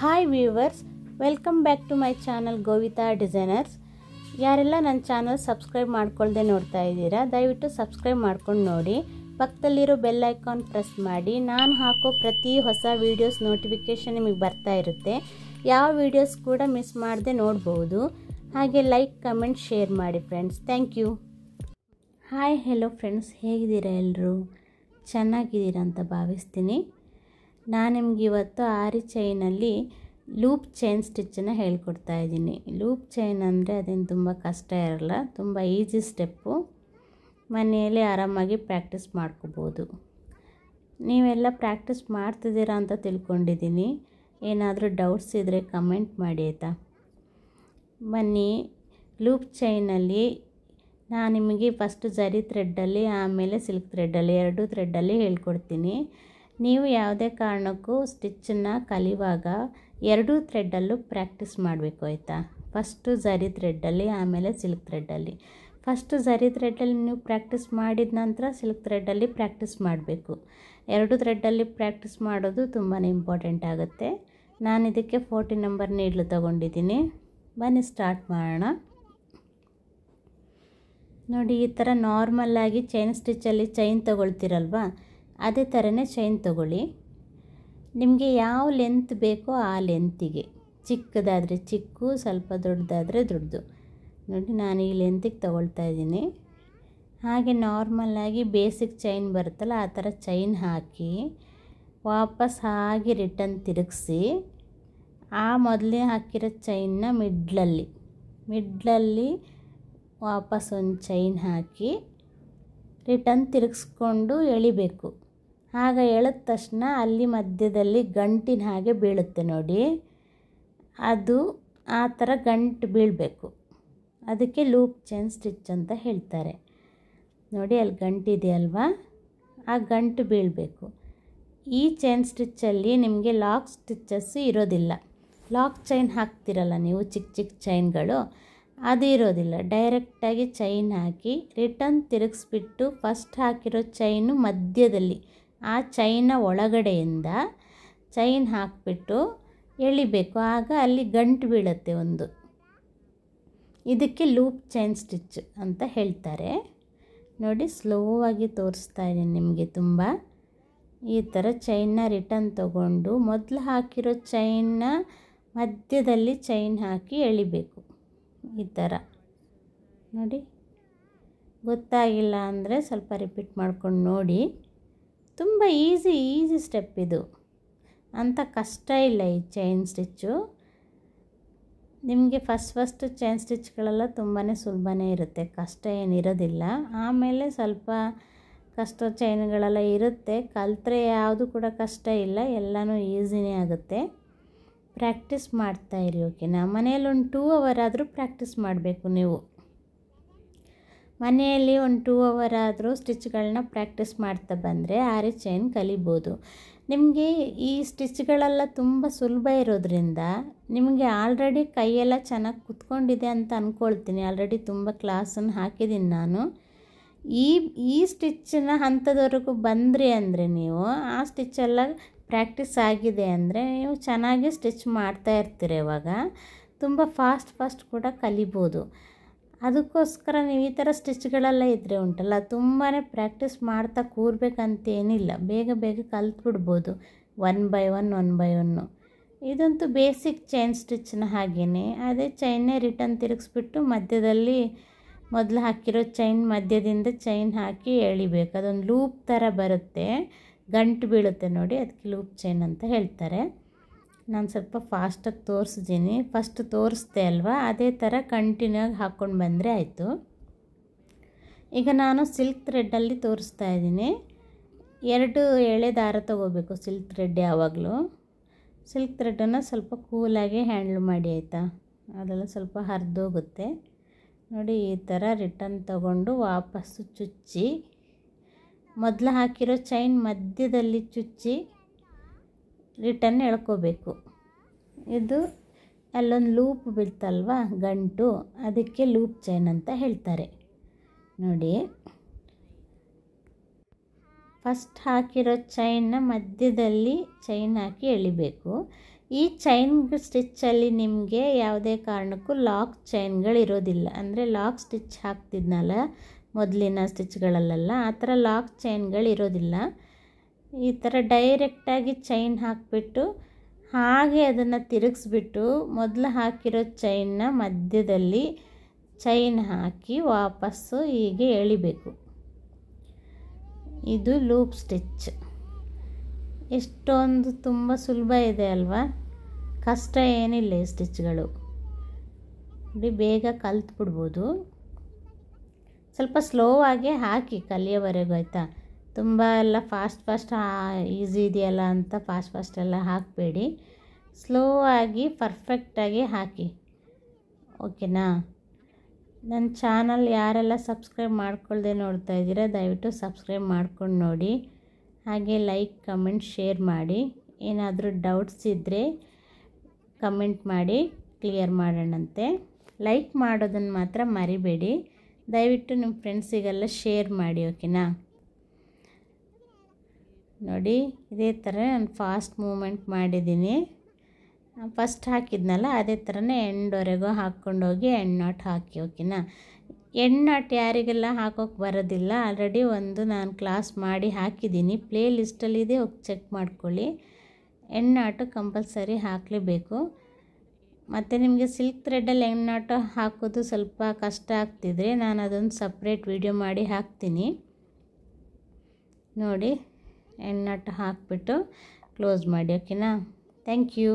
Hi viewers, welcome back to my channel Govita designers. ಯಾರೆಲ್ಲ ನನ್ನ channel subscribe ಮಾಡ್ಕೊಳ್ಳದೆ ನೋಡ್ತಾ ಇದ್ದೀರಾ, ದಯವಿಟ್ಟು ಸಬ್ಸ್ಕ್ರೈಬ್ ಮಾಡ್ಕೊಂಡು ನೋಡಿ. ಪಕ್ಕದಲ್ಲಿರೋ ಬೆಲ್ ಐಕಾನ್ ಪ್ರೆಸ್ ಮಾಡಿ. ನಾನು ಹಾಕೋ ಪ್ರತಿ ಹೊಸ ವೀಡಿಯೋಸ್ ನೋಟಿಫಿಕೇಷನ್ ನಿಮಗೆ ಬರ್ತಾ ಇರುತ್ತೆ. ಯಾವ ವೀಡಿಯೋಸ್ ಕೂಡ ಮಿಸ್ ಮಾಡದೆ ನೋಡ್ಬೋದು. ಹಾಗೆ ಲೈಕ್, ಕಮೆಂಟ್, ಶೇರ್ ಮಾಡಿ friends. Thank you. Hi, hello friends, ಹೇಗಿದ್ದೀರಾ ಎಲ್ಲರೂ? ಚೆನ್ನಾಗಿದ್ದೀರಾ ಅಂತ ಭಾವಿಸ್ತೀನಿ. ನಾನು ನಿಮ್ಗೆ ಇವತ್ತು ಆರಿ ಚೈನಲ್ಲಿ ಲೂಪ್ ಚೈನ್ ಸ್ಟಿಚ್ಚನ್ನು ಹೇಳ್ಕೊಡ್ತಾ ಇದ್ದೀನಿ. ಲೂಪ್ ಚೈನ್ ಅಂದರೆ ಅದೇನು ತುಂಬ ಕಷ್ಟ ಇರಲ್ಲ, ತುಂಬ ಈಸಿ ಸ್ಟೆಪ್ಪು. ಮನೆಯಲ್ಲಿ ಆರಾಮಾಗಿ ಪ್ರಾಕ್ಟೀಸ್ ಮಾಡ್ಕೋಬೋದು. ನೀವೆಲ್ಲ ಪ್ರಾಕ್ಟೀಸ್ ಮಾಡ್ತಿದ್ದೀರಾ ಅಂತ ತಿಳ್ಕೊಂಡಿದ್ದೀನಿ. ಏನಾದರೂ ಡೌಟ್ಸ್ ಇದ್ದರೆ ಕಮೆಂಟ್ ಮಾಡಿ ಆಯಿತಾ. ಬನ್ನಿ, ಲೂಪ್ ಚೈನಲ್ಲಿ ನಾನು ನಿಮಗೆ ಫಸ್ಟ್ ಜರಿ ಥ್ರೆಡ್ಡಲ್ಲಿ ಆಮೇಲೆ ಸಿಲ್ಕ್ ಥ್ರೆಡ್ಡಲ್ಲಿ ಎರಡೂ ಥ್ರೆಡ್ಡಲ್ಲಿ ಹೇಳ್ಕೊಡ್ತೀನಿ. ನೀವು ಯಾವುದೇ ಕಾರಣಕ್ಕೂ ಸ್ಟಿಚ್ಚನ್ನು ಕಲಿಯುವಾಗ ಎರಡೂ ಥ್ರೆಡ್ಡಲ್ಲೂ ಪ್ರಾಕ್ಟೀಸ್ ಮಾಡಬೇಕು ಆಯಿತಾ. ಫಸ್ಟು ಜರಿ ಥ್ರೆಡ್ಡಲ್ಲಿ ಆಮೇಲೆ ಸಿಲ್ಕ್ ಥ್ರೆಡ್ಡಲ್ಲಿ. ಫಸ್ಟು ಜರಿ ಥ್ರೆಡ್ಡಲ್ಲಿ ನೀವು ಪ್ರಾಕ್ಟೀಸ್ ಮಾಡಿದ ನಂತರ ಸಿಲ್ಕ್ ಥ್ರೆಡ್ಡಲ್ಲಿ ಪ್ರಾಕ್ಟೀಸ್ ಮಾಡಬೇಕು. ಎರಡೂ ಥ್ರೆಡ್ಡಲ್ಲಿ ಪ್ರಾಕ್ಟೀಸ್ ಮಾಡೋದು ತುಂಬಾ ಇಂಪಾರ್ಟೆಂಟ್ ಆಗುತ್ತೆ. ನಾನು ಇದಕ್ಕೆ 40 ನಂಬರ್ ನೀಡ್ಲು ತೊಗೊಂಡಿದ್ದೀನಿ. ಬನ್ನಿ ಸ್ಟಾರ್ಟ್ ಮಾಡೋಣ. ನೋಡಿ, ಈ ಥರ ನಾರ್ಮಲ್ಲಾಗಿ ಚೈನ್ ಸ್ಟಿಚ್ಚಲ್ಲಿ ಚೈನ್ ತೊಗೊಳ್ತೀರಲ್ವ, ಅದೇ ಥರನೇ ಚೈನ್ ತೊಗೊಳ್ಳಿ. ನಿಮಗೆ ಯಾವ ಲೆಂತ್ ಬೇಕೋ ಆ ಲೆಂತಿಗೆ, ಚಿಕ್ಕದಾದರೆ ಚಿಕ್ಕು, ಸ್ವಲ್ಪ ದೊಡ್ಡದಾದರೆ ದೊಡ್ಡದು. ನೋಡಿ, ನಾನು ಈ ಲೆಂತಿಗೆ ತೊಗೊಳ್ತಾ ಇದ್ದೀನಿ. ಹಾಗೆ ನಾರ್ಮಲ್ಲಾಗಿ ಬೇಸಿಕ್ ಚೈನ್ ಬರುತ್ತಲ್ಲ, ಆ ಥರ ಚೈನ್ ಹಾಕಿ ವಾಪಸ್ ಹಾಗೆ ರಿಟರ್ನ್ ತಿರುಗಿಸಿ ಆ ಮೊದಲೇ ಹಾಕಿರೋ ಚೈನ್ನ ಮಿಡ್ಲಲ್ಲಿ ವಾಪಸ್ ಒಂದು ಚೈನ್ ಹಾಕಿ ರಿಟರ್ನ್ ತಿರುಗಿಸ್ಕೊಂಡು ಎಳಿಬೇಕು. ಆಗ ಎಳೆದ ತಕ್ಷಣ ಅಲ್ಲಿ ಮಧ್ಯದಲ್ಲಿ ಗಂಟಿನ ಹಾಗೆ ಬೀಳುತ್ತೆ ನೋಡಿ, ಅದು ಆ ಥರ ಗಂಟು ಬೀಳಬೇಕು. ಅದಕ್ಕೆ ಲೂಪ್ ಚೈನ್ ಸ್ಟಿಚ್ ಅಂತ ಹೇಳ್ತಾರೆ. ನೋಡಿ, ಅಲ್ಲಿ ಗಂಟಿದೆಯಲ್ವಾ, ಆ ಗಂಟು ಬೀಳಬೇಕು. ಈ ಚೈನ್ ಸ್ಟಿಚ್ಚಲ್ಲಿ ನಿಮಗೆ ಲಾಕ್ ಸ್ಟಿಚ್ಚಸ್ಸು ಇರೋದಿಲ್ಲ. ಲಾಕ್ ಚೈನ್ ಹಾಕ್ತಿರಲ್ಲ ನೀವು, ಚಿಕ್ಕ ಚಿಕ್ಕ ಚೈನ್ಗಳು, ಅದು ಇರೋದಿಲ್ಲ. ಡೈರೆಕ್ಟಾಗಿ ಚೈನ್ ಹಾಕಿ ರಿಟರ್ನ್ ತಿರುಗಿಸ್ಬಿಟ್ಟು ಫಸ್ಟ್ ಹಾಕಿರೋ ಚೈನು ಮಧ್ಯದಲ್ಲಿ ಆ ಚೈನ ಒಳಗಡೆಯಿಂದ ಚೈನ್ ಹಾಕಿಬಿಟ್ಟು ಎಳಿಬೇಕು. ಆಗ ಅಲ್ಲಿ ಗಂಟು ಬೀಳುತ್ತೆ ಒಂದು. ಇದಕ್ಕೆ ಲೂಪ್ ಚೈನ್ ಸ್ಟಿಚ್ ಅಂತ ಹೇಳ್ತಾರೆ. ನೋಡಿ, ಸ್ಲೋವಾಗಿ ತೋರಿಸ್ತಾ ಇದ್ದೀನಿ ನಿಮಗೆ. ತುಂಬ ಈ ಥರ ಚೈನ್ನ ರಿಟರ್ನ್ ತಗೊಂಡು ಮೊದಲು ಹಾಕಿರೋ ಚೈನ್ನ ಮಧ್ಯದಲ್ಲಿ ಚೈನ್ ಹಾಕಿ ಎಳಿಬೇಕು. ಈ ಥರ ನೋಡಿ. ಗೊತ್ತಾಗಿಲ್ಲ ಅಂದರೆ ಸ್ವಲ್ಪ ರಿಪೀಟ್ ಮಾಡ್ಕೊಂಡು ನೋಡಿ. ತುಂಬ ಈಸಿ ಸ್ಟೆಪ್ ಇದು, ಅಂಥ ಕಷ್ಟ ಇಲ್ಲ ಈ ಚೈನ್ ಸ್ಟಿಚ್ಚು. ನಿಮಗೆ ಫಸ್ಟ್ ಚೈನ್ ಸ್ಟಿಚ್ಗಳೆಲ್ಲ ತುಂಬಾ ಸುಲಭನೇ ಇರುತ್ತೆ, ಕಷ್ಟ ಏನಿರೋದಿಲ್ಲ. ಆಮೇಲೆ ಸ್ವಲ್ಪ ಕಷ್ಟ ಚೈನ್ಗಳೆಲ್ಲ ಇರುತ್ತೆ. ಕಲಿತ್ರೆ ಯಾವುದು ಕೂಡ ಕಷ್ಟ ಇಲ್ಲ, ಎಲ್ಲನೂ ಈಸಿನೇ ಆಗುತ್ತೆ. ಪ್ರಾಕ್ಟೀಸ್ ಮಾಡ್ತಾಯಿರಿ, ಓಕೆನಾ. ಮನೆಯಲ್ಲಿ ಒಂದು 2 ಅವರ್ ಆದರೂ ಪ್ರಾಕ್ಟೀಸ್ ಮಾಡಬೇಕು ನೀವು. ಮನೆಯಲ್ಲಿ ಒಂದು 2 ಅವರ್ ಆದರೂ ಸ್ಟಿಚ್ಗಳನ್ನ ಪ್ರಾಕ್ಟೀಸ್ ಮಾಡ್ತಾ ಬಂದರೆ ಆರಿ ಚೈನ್ ಕಲಿಬೋದು. ನಿಮಗೆ ಈ ಸ್ಟಿಚ್ಗಳೆಲ್ಲ ತುಂಬ ಸುಲಭ ಇರೋದ್ರಿಂದ ನಿಮಗೆ ಆಲ್ರೆಡಿ ಕೈಯೆಲ್ಲ ಚೆನ್ನಾಗಿ ಕುತ್ಕೊಂಡಿದೆ ಅಂತ ಅಂದ್ಕೊಳ್ತೀನಿ. ಆಲ್ರೆಡಿ ತುಂಬ ಕ್ಲಾಸನ್ನು ಹಾಕಿದ್ದೀನಿ ನಾನು. ಈ ಸ್ಟಿಚ್ನ ಹಂತದವರೆಗೂ ಬಂದ್ರಿ ಅಂದರೆ ನೀವು ಆ ಸ್ಟಿಚ್ಚೆಲ್ಲ ಪ್ರಾಕ್ಟೀಸ್ ಆಗಿದೆ ಅಂದರೆ ನೀವು ಚೆನ್ನಾಗಿ ಸ್ಟಿಚ್ ಮಾಡ್ತಾ ಇರ್ತೀರ. ಇವಾಗ ತುಂಬ ಫಾಸ್ಟ್ ಕೂಡ ಕಲಿಬೋದು. ಅದಕ್ಕೋಸ್ಕರ ನೀವು ಈ ಥರ ಸ್ಟಿಚ್ಗಳೆಲ್ಲ ಇದ್ದರೆ ಉಂಟಲ್ಲ, ತುಂಬಾ ಪ್ರಾಕ್ಟೀಸ್ ಮಾಡ್ತಾ ಕೂರಬೇಕಂತೇನಿಲ್ಲ, ಬೇಗ ಕಲ್ತ್ಬಿಡ್ಬೋದು. 1 by 1 ಇದಂತೂ ಬೇಸಿಕ್ ಚೈನ್ ಸ್ಟಿಚ್ನ ಹಾಗೆಯೇ. ಅದೇ ಚೈನ್ನೇ ರಿಟರ್ನ್ ತಿರುಗಿಸ್ಬಿಟ್ಟು ಮಧ್ಯದಲ್ಲಿ ಮೊದಲು ಹಾಕಿರೋ ಚೈನ್ ಮಧ್ಯದಿಂದ ಚೈನ್ ಹಾಕಿ ಎಳಿಬೇಕು. ಅದೊಂದು ಲೂಪ್ ಥರ ಬರುತ್ತೆ, ಗಂಟು ಬೀಳುತ್ತೆ ನೋಡಿ, ಅದಕ್ಕೆ ಲೂಪ್ ಚೈನ್ ಅಂತ ಹೇಳ್ತಾರೆ. ನಾನು ಸ್ವಲ್ಪ ಫಾಸ್ಟಾಗಿ ತೋರಿಸಿದ್ದೀನಿ. ಫಸ್ಟ್ ತೋರಿಸ್ದೆ ಅಲ್ವಾ, ಅದೇ ಥರ ಕಂಟಿನ್ಯೂ ಆಗಿ ಹಾಕ್ಕೊಂಡು ಬಂದರೆ ಆಯಿತು. ಈಗ ನಾನು ಸಿಲ್ಕ್ ಥ್ರೆಡ್ಡಲ್ಲಿ ತೋರಿಸ್ತಾ ಇದ್ದೀನಿ. 2 ಎಳೆ ದಾರ ತೊಗೋಬೇಕು ಸಿಲ್ಕ್ ಥ್ರೆಡ್ ಯಾವಾಗಲೂ. ಸಿಲ್ಕ್ ಥ್ರೆಡ್ಡನ್ನು ಸ್ವಲ್ಪ ಕೂಲಾಗಿ ಹ್ಯಾಂಡ್ಲ್ ಮಾಡಿ ಆಯಿತಾ, ಅದೆಲ್ಲ ಸ್ವಲ್ಪ ಹರಿದೋಗುತ್ತೆ. ನೋಡಿ, ಈ ಥರ ರಿಟರ್ನ್ ತಗೊಂಡು ವಾಪಸ್ಸು ಚುಚ್ಚಿ ಮೊದಲು ಹಾಕಿರೋ ಚೈನ್ ಮಧ್ಯದಲ್ಲಿ ಚುಚ್ಚಿ ರಿಟರ್ನ್ ಎಳ್ಕೋಬೇಕು. ಇದು ಅಲ್ಲೊಂದು ಲೂಪ್ ಬೀಳ್ತಲ್ವ ಗಂಟು, ಅದಕ್ಕೆ ಲೂಪ್ ಚೈನ್ ಅಂತ ಹೇಳ್ತಾರೆ. ನೋಡಿ, ಫಸ್ಟ್ ಹಾಕಿರೋ ಚೈನ್ನ ಮಧ್ಯದಲ್ಲಿ ಚೈನ್ ಹಾಕಿ ಎಳಿಬೇಕು. ಈ ಚೈನ್ ಸ್ಟಿಚ್ಚಲ್ಲಿ ನಿಮಗೆ ಯಾವುದೇ ಕಾರಣಕ್ಕೂ ಲಾಕ್ ಚೈನ್ಗಳಿರೋದಿಲ್ಲ. ಅಂದರೆ ಲಾಕ್ ಸ್ಟಿಚ್ ಹಾಕ್ತಿದ್ನಲ್ಲ ಮೊದಲಿನ ಸ್ಟಿಚ್ಗಳಲ್ಲೆಲ್ಲ, ಆ ಥರ ಲಾಕ್ ಚೈನ್ಗಳಿರೋದಿಲ್ಲ. ಈ ಥರ ಡೈರೆಕ್ಟಾಗಿ ಚೈನ್ ಹಾಕಿಬಿಟ್ಟು ಹಾಗೆ ಅದನ್ನು ತಿರುಗಿಸ್ಬಿಟ್ಟು ಮೊದಲು ಹಾಕಿರೋ ಚೈನ್ನ ಮಧ್ಯದಲ್ಲಿ ಚೈನ್ ಹಾಕಿ ವಾಪಸ್ಸು ಹೀಗೆ ಎಳಿಬೇಕು. ಇದು ಲೂಪ್ ಸ್ಟಿಚ್. ಎಷ್ಟೊಂದು ತುಂಬ ಸುಲಭ ಇದೆ ಅಲ್ವಾ, ಕಷ್ಟ ಏನಿಲ್ಲ ಈ ಸ್ಟಿಚ್ಗಳು. ನೋಡಿ ಬೇಗ ಕಲ್ತ್ಬಿಡ್ಬೋದು. ಸ್ವಲ್ಪ ಸ್ಲೋ ಆಗಿ ಹಾಕಿ ಕಲಿಯೋವರೆಗೂ, ಆಯಿತಾ? ತುಂಬ ಎಲ್ಲ ಫಾಸ್ಟ್ ಈಸಿ ಇದೆಯಲ್ಲ ಅಂತ ಫಾಸ್ಟ್ ಎಲ್ಲ ಹಾಕಬೇಡಿ. ಸ್ಲೋ ಆಗಿ ಪರ್ಫೆಕ್ಟಾಗಿ ಹಾಕಿ, ಓಕೆನಾ? ನನ್ನ ಚಾನಲ್ ಯಾರೆಲ್ಲ ಸಬ್ಸ್ಕ್ರೈಬ್ ಮಾಡ್ಕೊಳ್ದೆ ನೋಡ್ತಾ ಇದ್ದೀರಾ ದಯವಿಟ್ಟು ಸಬ್ಸ್ಕ್ರೈಬ್ ಮಾಡ್ಕೊಂಡು ನೋಡಿ. ಹಾಗೆ ಲೈಕ್, ಕಮೆಂಟ್, ಶೇರ್ ಮಾಡಿ. ಏನಾದರೂ ಡೌಟ್ಸ್ ಇದ್ದರೆ ಕಮೆಂಟ್ ಮಾಡಿ, ಕ್ಲಿಯರ್ ಮಾಡೋಣಂತೆ. ಲೈಕ್ ಮಾಡೋದನ್ನು ಮಾತ್ರ ಮರಿಬೇಡಿ. ದಯವಿಟ್ಟು ನಿಮ್ಮ ಫ್ರೆಂಡ್ಸಿಗೆಲ್ಲ ಶೇರ್ ಮಾಡಿ, ಓಕೆನಾ? ನೋಡಿ ಇದೇ ಥರ ನಾನು ಫಾಸ್ಟ್ ಮೂಮೆಂಟ್ ಮಾಡಿದ್ದೀನಿ. ಫಸ್ಟ್ ಹಾಕಿದ್ನಲ್ಲ ಅದೇ ಥರನೇ ಎಂಡ್ವರೆಗೂ ಹಾಕ್ಕೊಂಡೋಗಿ ಎಂಡ್ ನಾಟ್ ಹಾಕಿ, ಓಕೆನಾ? ಎಂಡ್ ನಾಟ್ ಯಾರಿಗೆಲ್ಲ ಹಾಕೋಕ್ಕೆ ಬರೋದಿಲ್ಲ ಆಲ್ರೆಡಿ ಒಂದು ನಾನು ಕ್ಲಾಸ್ ಮಾಡಿ ಹಾಕಿದ್ದೀನಿ, ಪ್ಲೇ ಲಿಸ್ಟಲ್ಲಿದೆ, ಹೋಗಿ ಚೆಕ್ ಮಾಡ್ಕೊಳ್ಳಿ. ಎಂಡ್ ನಾಟು ಕಂಪಲ್ಸರಿ ಹಾಕಲೇಬೇಕು. ಮತ್ತು ನಿಮಗೆ ಸಿಲ್ಕ್ ಥ್ರೆಡ್ಡಲ್ಲಿ ಎಂಡ್ ನಾಟು ಹಾಕೋದು ಸ್ವಲ್ಪ ಕಷ್ಟ ಆಗ್ತಿದ್ರೆ ನಾನು ಅದೊಂದು ಸಪ್ರೇಟ್ ವಿಡಿಯೋ ಮಾಡಿ ಹಾಕ್ತೀನಿ ನೋಡಿ. ಎಂಡ್ ನಾಟ್ ಹಾಕಿಬಿಟ್ಟು ಕ್ಲೋಸ್ ಮಾಡಿ, ಓಕೆನಾ? Thank you.